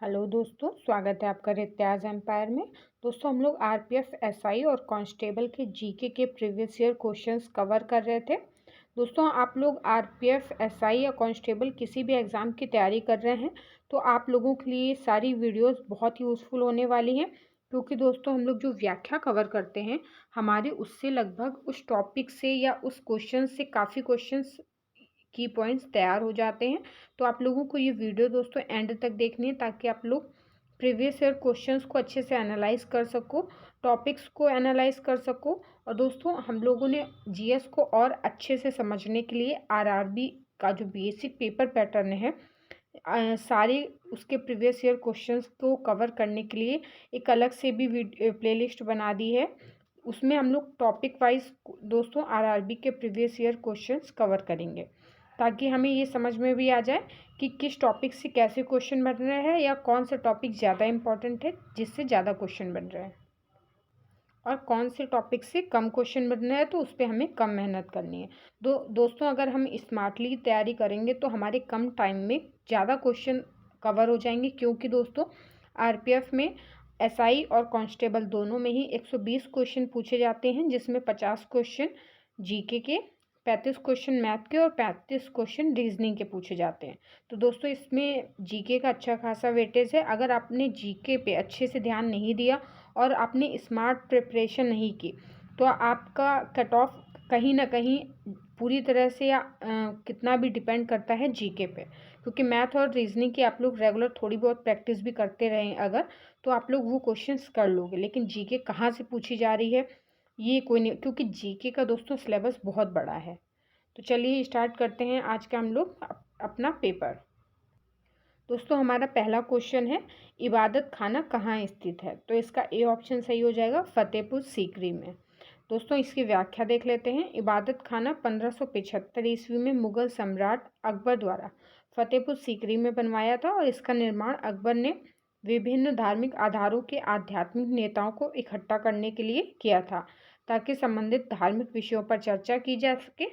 Hello दोस्तों, स्वागत है आपका रित्याज एम्पायर में। दोस्तों हम लोग आरपीएफ, एसआई और कांस्टेबल के जीके के प्रीवियस ईयर क्वेश्चंस कवर कर रहे थे। दोस्तों आप लोग आरपीएफ, एसआई या कांस्टेबल किसी भी एग्ज़ाम की तैयारी कर रहे हैं तो आप लोगों के लिए सारी वीडियोस बहुत यूज़फुल होने वाली हैं, क्योंकि दोस्तों हम लोग जो व्याख्या कवर करते हैं हमारे उससे लगभग उस टॉपिक से या उस क्वेश्चन से काफ़ी क्वेश्चंस की पॉइंट्स तैयार हो जाते हैं। तो आप लोगों को ये वीडियो दोस्तों एंड तक देखनी है ताकि आप लोग प्रीवियस ईयर क्वेश्चंस को अच्छे से एनालाइज कर सको, टॉपिक्स को एनालाइज कर सको। और दोस्तों हम लोगों ने जीएस को और अच्छे से समझने के लिए आरआरबी का जो बेसिक पेपर पैटर्न है सारे उसके प्रीवियस ईयर क्वेश्चंस को कवर करने के लिए एक अलग से भी प्लेलिस्ट बना दी है। उसमें हम लोग टॉपिक वाइज दोस्तों आरआरबी के प्रीवियस ईयर क्वेश्चंस कवर करेंगे, ताकि हमें ये समझ में भी आ जाए कि किस टॉपिक से कैसे क्वेश्चन बन रहे हैं या कौन सा टॉपिक ज़्यादा इम्पॉर्टेंट है जिससे ज़्यादा क्वेश्चन बन रहे हैं, और कौन से टॉपिक से कम क्वेश्चन बन रहे हैं तो उस पर हमें कम मेहनत करनी है। दोस्तों अगर हम स्मार्टली तैयारी करेंगे तो हमारे कम टाइम में ज़्यादा क्वेश्चन कवर हो जाएंगे, क्योंकि दोस्तों आरपीएफ में एसआई और कांस्टेबल दोनों में ही 120 क्वेश्चन पूछे जाते हैं, जिसमें 50 क्वेश्चन जीके के, 35 क्वेश्चन मैथ के और 35 क्वेश्चन रीजनिंग के पूछे जाते हैं। तो दोस्तों इसमें जीके का अच्छा खासा वेटेज है। अगर आपने जीके पे अच्छे से ध्यान नहीं दिया और आपने स्मार्ट प्रिपरेशन नहीं की तो आपका कट ऑफ कहीं ना कहीं पूरी तरह से या कितना भी डिपेंड करता है जीके पे, क्योंकि मैथ और रीजनिंग की आप लोग रेगुलर थोड़ी बहुत प्रैक्टिस भी करते रहें अगर, तो आप लोग वो क्वेश्चंस कर लोगे। लेकिन जीके कहाँ से पूछी जा रही है ये कोई नहीं, क्योंकि जीके का दोस्तों सिलेबस बहुत बड़ा है। तो चलिए स्टार्ट करते हैं आज का हम लोग अपना पेपर। दोस्तों हमारा पहला क्वेश्चन है, इबादत खाना कहाँ स्थित है? तो इसका ए ऑप्शन सही हो जाएगा, फतेहपुर सीकरी में। दोस्तों इसकी व्याख्या देख लेते हैं। इबादत खाना 1575 ईस्वी में मुगल सम्राट अकबर द्वारा फतेहपुर सीकरी में बनवाया था, और इसका निर्माण अकबर ने विभिन्न धार्मिक आधारों के आध्यात्मिक नेताओं को इकट्ठा करने के लिए किया था, ताकि संबंधित धार्मिक विषयों पर चर्चा की जा सके।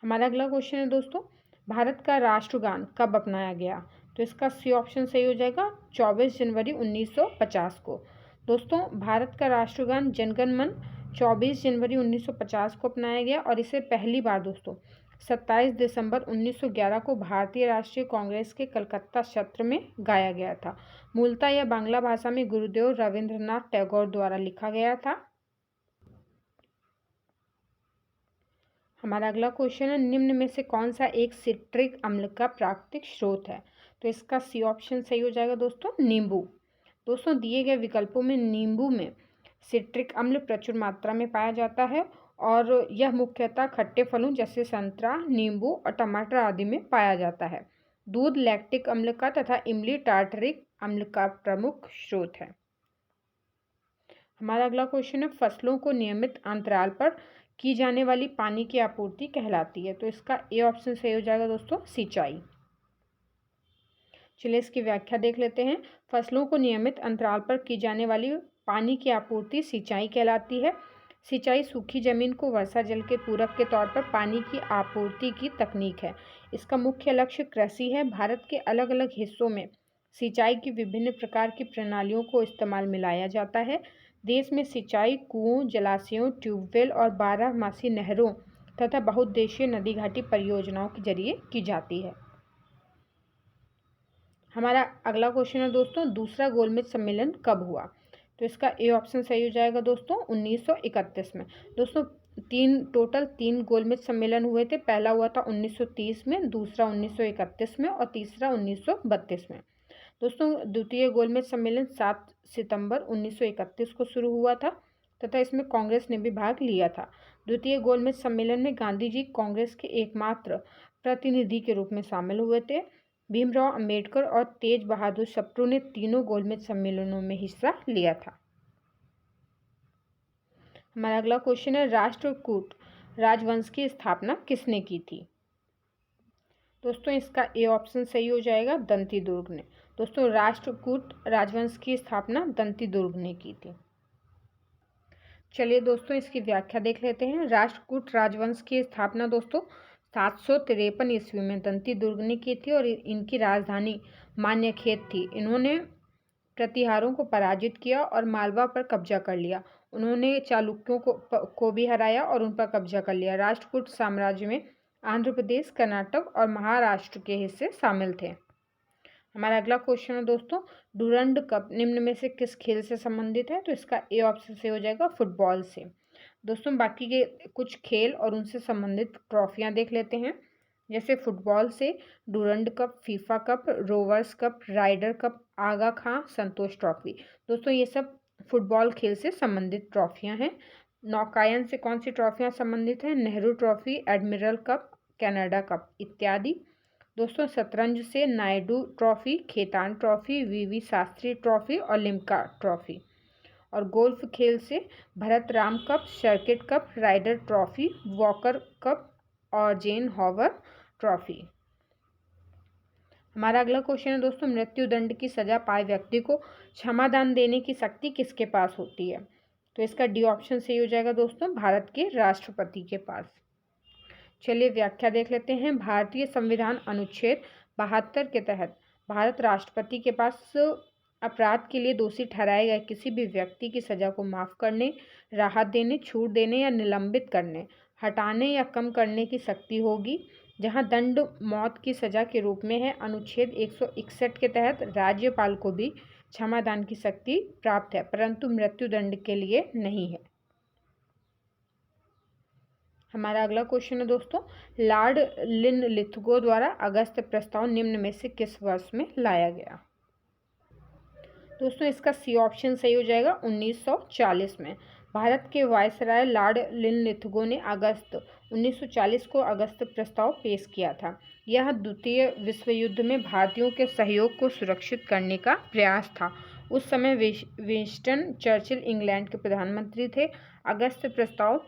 हमारा अगला क्वेश्चन है दोस्तों, भारत का राष्ट्रगान कब अपनाया गया? तो इसका सी ऑप्शन सही हो जाएगा, 24 जनवरी 1950 को। दोस्तों भारत का राष्ट्रगान जनगण मन 24 जनवरी 1950 को अपनाया गया, और इसे पहली बार दोस्तों 27 दिसंबर 1911 को भारतीय राष्ट्रीय कांग्रेस के कलकत्ता सत्र में गाया गया था। मूलतः यह बांग्ला भाषा में गुरुदेव रविंद्रनाथ टैगोर द्वारा लिखा गया था। हमारा अगला क्वेश्चन है, निम्न में से कौन सा एक सिट्रिक अम्ल का प्राकृतिक स्रोत है? तो इसका सी ऑप्शन सही हो जाएगा दोस्तों, नींबू। दोस्तों दिए गए विकल्पों में नींबू में सिट्रिक अम्ल प्रचुर मात्रा में पाया जाता है, और यह मुख्यतः खट्टे फलों जैसे संतरा, नींबू और टमाटर आदि में पाया जाता है। दूध लैक्टिक अम्ल का तथा इमली टार्टरिक अम्ल का प्रमुख स्रोत है। हमारा अगला क्वेश्चन है, फसलों को नियमित अंतराल पर की जाने वाली पानी की आपूर्ति कहलाती है? तो इसका ए ऑप्शन सही हो जाएगा दोस्तों, सिंचाई। चलिए इसकी व्याख्या देख लेते हैं। फसलों को नियमित अंतराल पर की जाने वाली पानी की आपूर्ति सिंचाई कहलाती है। सिंचाई सूखी जमीन को वर्षा जल के पूरक के तौर पर पानी की आपूर्ति की तकनीक है। इसका मुख्य लक्ष्य कृषि है। भारत के अलग अलग हिस्सों में सिंचाई की विभिन्न प्रकार की प्रणालियों को इस्तेमाल में लाया जाता है। देश में सिंचाई कुओं, जलाशयों, ट्यूबवेल और बारहमासी नहरों तथा बहुउद्देशीय नदी घाटी परियोजनाओं के जरिए की जाती है। हमारा अगला क्वेश्चन है दोस्तों, दूसरा गोलमेज सम्मेलन कब हुआ? तो इसका ए ऑप्शन सही हो जाएगा दोस्तों, 1931 में। दोस्तों टोटल तीन गोलमेज सम्मेलन हुए थे। पहला हुआ था 1930 में, दूसरा 1931 में और तीसरा 1932 में। दोस्तों द्वितीय गोलमेज सम्मेलन 7 सितंबर 1931 को शुरू हुआ था तथा इसमें कांग्रेस ने भी भाग लिया था। द्वितीय गोलमेज सम्मेलन में गांधी जी कांग्रेस के एकमात्र प्रतिनिधि के रूप में शामिल हुए थे। भीमराव अंबेडकर और तेज बहादुर सप्रू ने तीनों गोलमेज सम्मेलनों में हिस्सा लिया था। हमारा अगला क्वेश्चन है, राष्ट्रकूट राजवंश की स्थापना किसने की थी? दोस्तों इसका ए ऑप्शन सही हो जाएगा, दंती दुर्ग ने। दोस्तों राष्ट्रकूट राजवंश की स्थापना दंती दुर्ग ने की थी। चलिए दोस्तों इसकी व्याख्या देख लेते हैं। राष्ट्रकूट राजवंश की स्थापना दोस्तों 753 ईस्वी में दंती दुर्ग ने की थी और इनकी राजधानी मान्यखेत थी। इन्होंने प्रतिहारों को पराजित किया और मालवा पर कब्जा कर लिया। उन्होंने चालुक्यों को भी हराया और उन पर कब्जा कर लिया। राष्ट्रकूट साम्राज्य में आंध्र प्रदेश, कर्नाटक और महाराष्ट्र के हिस्से शामिल थे। हमारा अगला क्वेश्चन है दोस्तों, डूरंड कप निम्न में से किस खेल से संबंधित है? तो इसका ए ऑप्शन से हो जाएगा फुटबॉल से। दोस्तों बाकी के कुछ खेल और उनसे संबंधित ट्रॉफियां देख लेते हैं। जैसे फुटबॉल से Durand Cup, FIFA Cup, Rovers Cup, Rider Cup, Aga Khan Santosh Trophy. दोस्तों ये सब फुटबॉल खेल से संबंधित ट्रॉफियां हैं। नौकायन से कौन सी ट्रॉफियां संबंधित हैं? Nehru trophy, admiral cup, Canada cup इत्यादि। दोस्तों शतरंज से Naidu trophy, Khetan trophy, V V Shastri trophy और लिम्का ट्रॉफी। और गोल्फ खेल से Bharat Ram cup, circuit cup, Ryder trophy, Walker cup और जेन हॉवर ट्रॉफी। हमारा अगला क्वेश्चन है दोस्तों, मृत्युदंड की सजा पाए व्यक्ति को क्षमादान देने की शक्ति किसके पास होती है? तो इसका डी ऑप्शन सही हो जाएगा दोस्तों, भारत के राष्ट्रपति के पास। चलिए व्याख्या देख लेते हैं। भारतीय संविधान अनुच्छेद 72 के तहत भारत राष्ट्रपति के पास अपराध के लिए दोषी ठहराए गए किसी भी व्यक्ति की सजा को माफ करने, राहत देने, छूट देने या निलंबित करने, हटाने या कम करने की शक्ति होगी। जहां दंड मौत की सजा के रूप में है, अनुच्छेद 161 के तहत राज्यपाल को भी क्षमादान की शक्ति प्राप्त है, परंतु मृत्युदंड के लिए नहीं है। हमारा अगला क्वेश्चन है दोस्तों, लॉर्ड लिनलिथगो द्वारा अगस्त प्रस्ताव निम्न में से किस वर्ष में लाया गया? दोस्तों इसका सी ऑप्शन सही हो जाएगा, 1940 में। भारत के वायसराय लॉर्ड लिनलिथगो ने अगस्त 1940 को अगस्त प्रस्ताव पेश किया था। यह द्वितीय विश्व युद्ध में भारतीयों के सहयोग को सुरक्षित करने का प्रयास था। उस समय विंस्टन चर्चिल इंग्लैंड के प्रधानमंत्री थे। अगस्त प्रस्ताव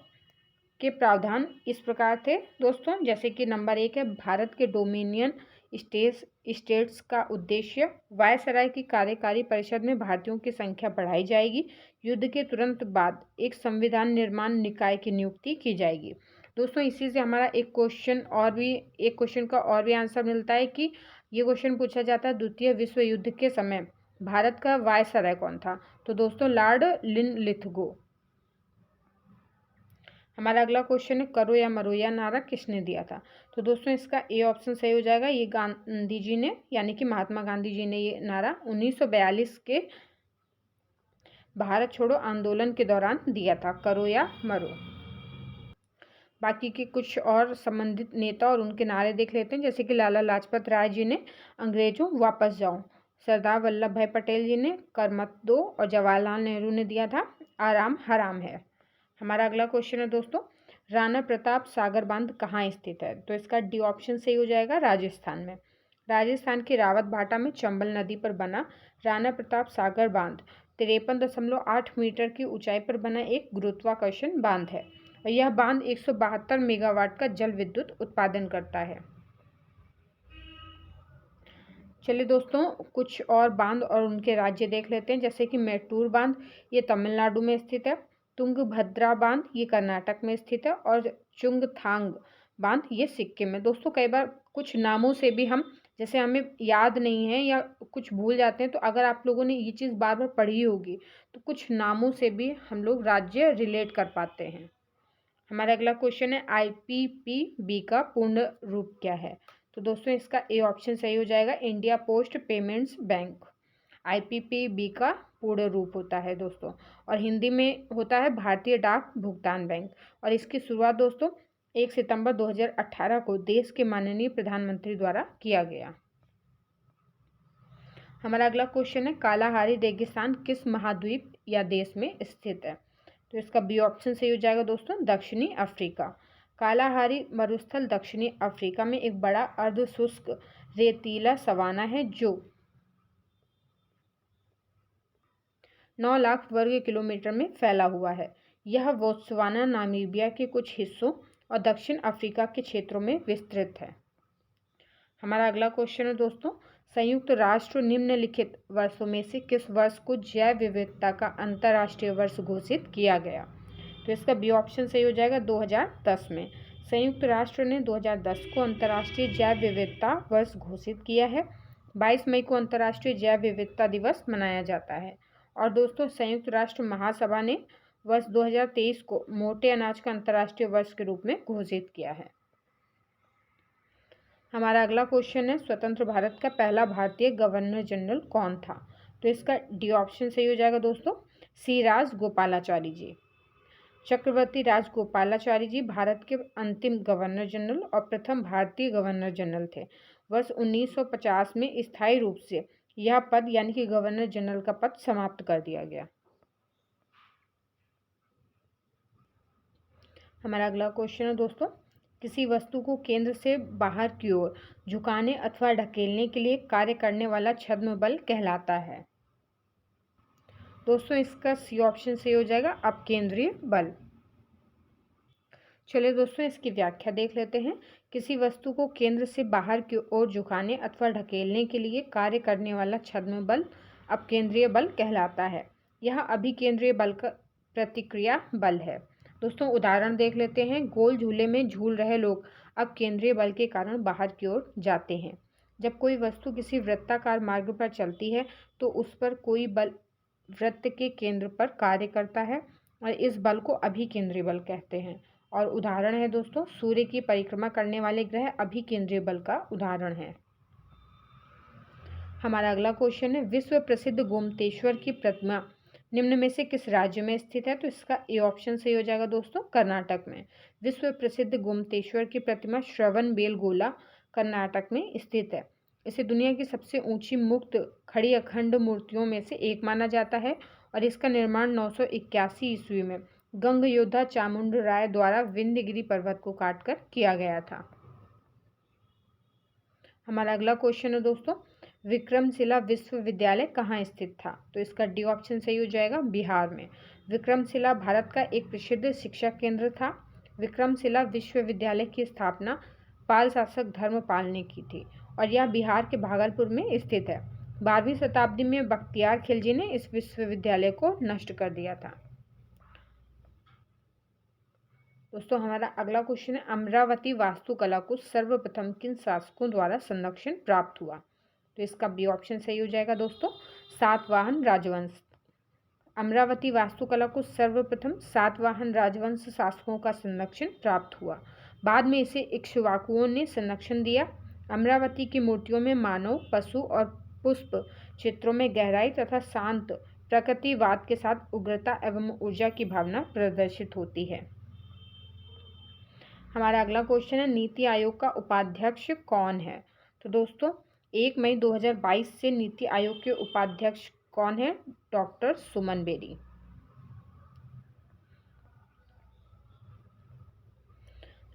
के प्रावधान इस प्रकार थे दोस्तों, जैसे कि नंबर 1 है, भारत के डोमिनियन स्टेट्स का उद्देश्य, वायसराय की कार्यकारी परिषद में भारतीयों की संख्या बढ़ाई जाएगी। युद्ध के तुरंत बाद एक संविधान निर्माण निकाय की नियुक्ति की जाएगी। दोस्तों इसी से हमारा एक क्वेश्चन का और भी आंसर मिलता है कि ये क्वेश्चन पूछा जाता है, द्वितीय विश्व युद्ध के समय भारत का वायसराय कौन था? तो दोस्तों लॉर्ड लिनलिथगो। हमारा अगला क्वेश्चन है, करो या मरो यह नारा किसने दिया था? तो दोस्तों इसका ए ऑप्शन सही हो जाएगा, ये गांधी जी ने, यानी कि महात्मा गांधी जी ने ये नारा 1942 के भारत छोड़ो आंदोलन के दौरान दिया था, करो या मरो। बाकी के कुछ और संबंधित नेता और उनके नारे देख लेते हैं। जैसे कि लाला लाजपत राय जी ने अंग्रेजों वापस जाओ, सरदार वल्लभ भाई पटेल जी ने कर मत दो और जवाहरलाल नेहरू ने दिया था आराम हराम है। हमारा अगला क्वेश्चन है दोस्तों, राणा प्रताप सागर बांध कहाँ स्थित है? तो इसका डी ऑप्शन सही हो जाएगा, राजस्थान में। राजस्थान के रावत भाटा में चंबल नदी पर बना राणा प्रताप सागर बांध 53.8 मीटर की ऊंचाई पर बना एक गुरुत्वाकर्षण बांध है और यह बांध 172 मेगावाट का जल विद्युत उत्पादन करता है। चलिए दोस्तों कुछ और बांध और उनके राज्य देख लेते हैं। जैसे कि मेट्टूर बांध, ये तमिलनाडु में स्थित है। तुंगभद्रा बांध ये कर्नाटक में स्थित है और चुंगथांग बांध ये सिक्किम में। दोस्तों कई बार कुछ नामों से भी हम, जैसे हमें याद नहीं है या कुछ भूल जाते हैं, तो अगर आप लोगों ने ये चीज़ बार बार पढ़ी होगी तो कुछ नामों से भी हम लोग राज्य रिलेट कर पाते हैं। हमारा अगला क्वेश्चन है, IPPB का पूर्ण रूप क्या है? तो दोस्तों इसका ए ऑप्शन सही हो जाएगा, India post payments bank. IPPB का पूर्ण रूप होता है दोस्तों, और हिंदी में होता है भारतीय डाक भुगतान बैंक। और इसकी शुरुआत दोस्तों 1 सितंबर 2018 को देश के माननीय प्रधानमंत्री द्वारा किया गया। हमारा अगला क्वेश्चन है, कालाहारी रेगिस्तान किस महाद्वीप या देश में स्थित है? तो इसका बी ऑप्शन सही हो जाएगा दोस्तों, दक्षिणी अफ्रीका। कालाहारी मरुस्थल दक्षिणी अफ्रीका में एक बड़ा अर्धशुष्क रेतीला सवाना है जो 9 लाख वर्ग किलोमीटर में फैला हुआ है। यह बोत्सवाना, नामीबिया के कुछ हिस्सों और दक्षिण अफ्रीका के क्षेत्रों में विस्तृत है। हमारा अगला क्वेश्चन है दोस्तों, संयुक्त राष्ट्र निम्नलिखित वर्षों में से किस वर्ष को जैव विविधता का अंतर्राष्ट्रीय वर्ष घोषित किया गया? तो इसका बी ऑप्शन सही हो जाएगा, 2010 में। संयुक्त राष्ट्र ने 2010 को अंतर्राष्ट्रीय जैव विविधता वर्ष घोषित किया है। 22 मई को अंतर्राष्ट्रीय जैव विविधता दिवस मनाया जाता है। और दोस्तों, संयुक्त राष्ट्र महासभा ने वर्ष 2023 को मोटे अनाज का अंतर्राष्ट्रीय वर्ष के रूप में घोषित किया है। हमारा अगला क्वेश्चन है, स्वतंत्र भारत का पहला भारतीय गवर्नर जनरल कौन था? तो इसका डी ऑप्शन सही हो जाएगा दोस्तों, सी राजगोपालाचारी जी। चक्रवर्ती राजगोपालाचारी जी भारत के अंतिम गवर्नर जनरल और प्रथम भारतीय गवर्नर जनरल थे। वर्ष 1950 में स्थायी रूप से यह पद यानी कि गवर्नर जनरल का पद समाप्त कर दिया गया। हमारा अगला क्वेश्चन है दोस्तों, किसी वस्तु को केंद्र से बाहर की ओर झुकाने अथवा ढकेलने के लिए कार्य करने वाला छद्म बल कहलाता है। दोस्तों, इसका सी ऑप्शन सही हो जाएगा, अपकेंद्रीय बल। चलिए दोस्तों, इसकी व्याख्या देख लेते हैं। किसी वस्तु को केंद्र से बाहर की ओर झुकाने अथवा ढकेलने के लिए कार्य करने वाला छद्म बल अपकेंद्रीय बल कहलाता है। यह अभिकेंद्रीय बल का प्रतिक्रिया बल है। दोस्तों, उदाहरण देख लेते हैं। गोल झूले में झूल रहे लोग अपकेंद्रीय बल के कारण बाहर की ओर जाते हैं। जब कोई वस्तु किसी वृत्ताकार मार्ग पर चलती है तो उस पर कोई बल वृत्त के केंद्र पर कार्य करता है और इस बल को अभिकेंद्रीय बल कहते हैं। और उदाहरण है दोस्तों, सूर्य की परिक्रमा करने वाले ग्रह अभिकेंद्रीय बल का उदाहरण है। हमारा अगला क्वेश्चन है, विश्व प्रसिद्ध गोमतेश्वर की प्रतिमा निम्न में से किस राज्य में स्थित है? तो इसका ए ऑप्शन सही हो जाएगा दोस्तों, कर्नाटक में। विश्व प्रसिद्ध गोमतेश्वर की प्रतिमा श्रवणबेलगोला कर्नाटक में स्थित है। इसे दुनिया की सबसे ऊंची मुक्त खड़ी अखंड मूर्तियों में से एक माना जाता है और इसका निर्माण 981 ईस्वी में गंग योद्धा चामुंड राय द्वारा विंध्यगिरि पर्वत को काटकर किया गया था। हमारा अगला क्वेश्चन है दोस्तों, विक्रमशिला विश्वविद्यालय कहाँ स्थित था? तो इसका डी ऑप्शन सही हो जाएगा, बिहार में। विक्रमशिला भारत का एक प्रसिद्ध शिक्षा केंद्र था। विक्रमशिला विश्वविद्यालय की स्थापना पाल शासक धर्मपाल ने की थी और यह बिहार के भागलपुर में स्थित है। 12वीं शताब्दी में बख्तियार खिलजी ने इस विश्वविद्यालय को नष्ट कर दिया था। दोस्तों, हमारा अगला क्वेश्चन है, अमरावती वास्तुकला को सर्वप्रथम किन शासकों द्वारा संरक्षण प्राप्त हुआ? तो इसका बी ऑप्शन सही हो जाएगा दोस्तों, सातवाहन राजवंश। अमरावती वास्तुकला को सर्वप्रथम सातवाहन राजवंश शासकों का संरक्षण प्राप्त हुआ। बाद में इसे इक्ष्वाकुओं ने संरक्षण दिया। अमरावती की मूर्तियों में मानव, पशु और पुष्प चित्रों में गहराई तथा शांत प्रकृतिवाद के साथ उग्रता एवं ऊर्जा की भावना प्रदर्शित होती है। हमारा अगला क्वेश्चन है, नीति आयोग का उपाध्यक्ष कौन है? तो दोस्तों, 1 मई 2022 से नीति आयोग के उपाध्यक्ष कौन है? डॉक्टर सुमन बेरी।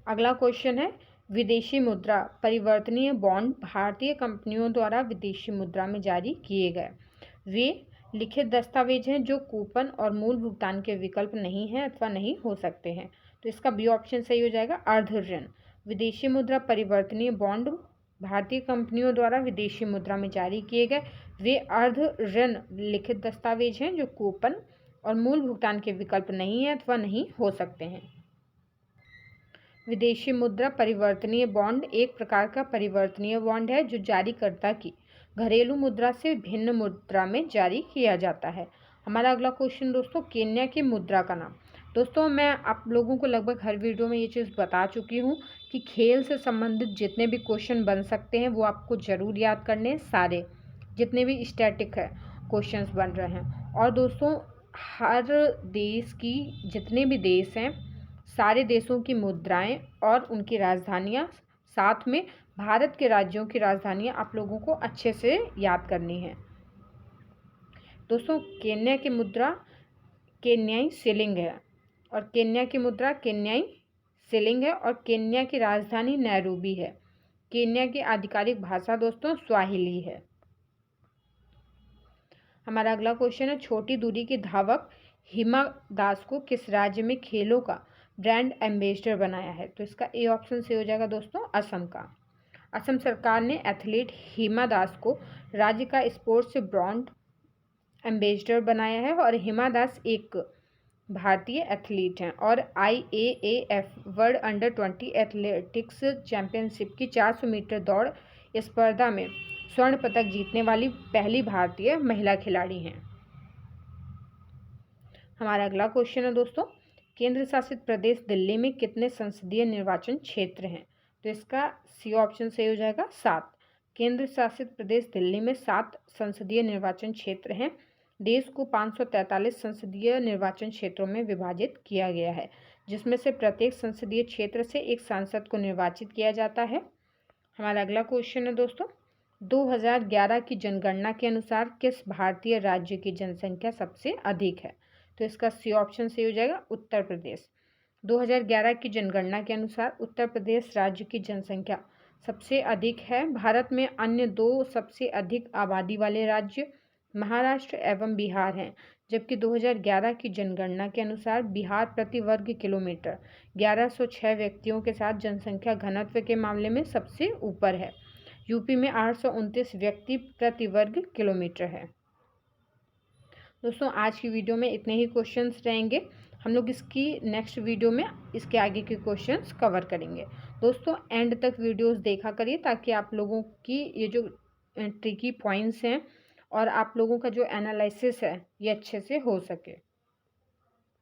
अगला क्वेश्चन है, विदेशी मुद्रा परिवर्तनीय बॉन्ड भारतीय कंपनियों द्वारा विदेशी मुद्रा में जारी किए गए वे लिखित दस्तावेज हैं जो कूपन और मूल भुगतान के विकल्प नहीं हैं अथवा नहीं हो सकते हैं। तो इसका बी ऑप्शन सही हो जाएगा, अर्ध ऋण। विदेशी मुद्रा परिवर्तनीय बॉन्ड भारतीय कंपनियों द्वारा विदेशी मुद्रा में जारी किए गए वे अर्ध ऋण लिखित दस्तावेज हैं जो कूपन और मूल भुगतान के विकल्प नहीं हैं अथवा नहीं हो सकते हैं। विदेशी मुद्रा परिवर्तनीय बॉन्ड एक प्रकार का परिवर्तनीय बॉन्ड है जो जारीकर्ता की घरेलू मुद्रा से भिन्न मुद्रा में जारी किया जाता है। हमारा अगला क्वेश्चन दोस्तों, केन्या की मुद्रा का नाम। दोस्तों, मैं आप लोगों को लगभग हर वीडियो में ये चीज़ बता चुकी हूँ कि खेल से संबंधित जितने भी क्वेश्चन बन सकते हैं वो आपको ज़रूर याद करने हैं, सारे जितने भी स्टैटिक है क्वेश्चंस बन रहे हैं। और दोस्तों, हर देश की जितने भी देश हैं सारे देशों की मुद्राएं और उनकी राजधानियाँ, साथ में भारत के राज्यों की राजधानियाँ आप लोगों को अच्छे से याद करनी है। दोस्तों, केन्या की मुद्रा केन्याई शिलिंग है और केन्या की मुद्रा केन्याई शिलिंग है और केन्या की राजधानी नैरोबी है। केन्या की आधिकारिक भाषा दोस्तों स्वाहिली है। हमारा अगला क्वेश्चन है, छोटी दूरी की धावक हिमा दास को किस राज्य में खेलों का ब्रांड एम्बेसडर बनाया है? तो इसका ए ऑप्शन से हो जाएगा दोस्तों, असम का। असम सरकार ने एथलीट हिमा दास को राज्य का स्पोर्ट्स ब्रांड एम्बेसडर बनाया है और हिमा दास एक भारतीय एथलीट हैं। और IAAF world under 20 athletics championship की 400 मीटर दौड़ स्पर्धा में स्वर्ण पदक जीतने वाली पहली भारतीय महिला खिलाड़ी हैं। हमारा अगला क्वेश्चन है दोस्तों, केंद्र शासित प्रदेश दिल्ली में कितने संसदीय निर्वाचन क्षेत्र हैं? तो इसका सी ऑप्शन सही हो जाएगा 7। केंद्र शासित प्रदेश दिल्ली में 7 संसदीय निर्वाचन क्षेत्र हैं। देश को 543 संसदीय निर्वाचन क्षेत्रों में विभाजित किया गया है, जिसमें से प्रत्येक संसदीय क्षेत्र से एक सांसद को निर्वाचित किया जाता है। हमारा अगला क्वेश्चन है दोस्तों, 2011 की जनगणना के अनुसार किस भारतीय राज्य की जनसंख्या सबसे अधिक है? तो इसका सी ऑप्शन सही हो जाएगा उत्तर प्रदेश। 2011 की जनगणना के अनुसार उत्तर प्रदेश राज्य की जनसंख्या सबसे अधिक है। भारत में अन्य 2 सबसे अधिक आबादी वाले राज्य महाराष्ट्र एवं बिहार हैं, जबकि 2011 की जनगणना के अनुसार बिहार प्रति वर्ग किलोमीटर 1106 व्यक्तियों के साथ जनसंख्या घनत्व के मामले में सबसे ऊपर है। यूपी में 829 व्यक्ति प्रति वर्ग किलोमीटर है। दोस्तों आज की वीडियो में इतने ही क्वेश्चंस रहेंगे। हम लोग इसकी नेक्स्ट वीडियो में इसके आगे के क्वेश्चंस कवर करेंगे। दोस्तों एंड तक वीडियोस देखा करिए ताकि आप लोगों की ये जो ट्रिकी पॉइंट्स हैं और आप लोगों का जो एनालिसिस है ये अच्छे से हो सके।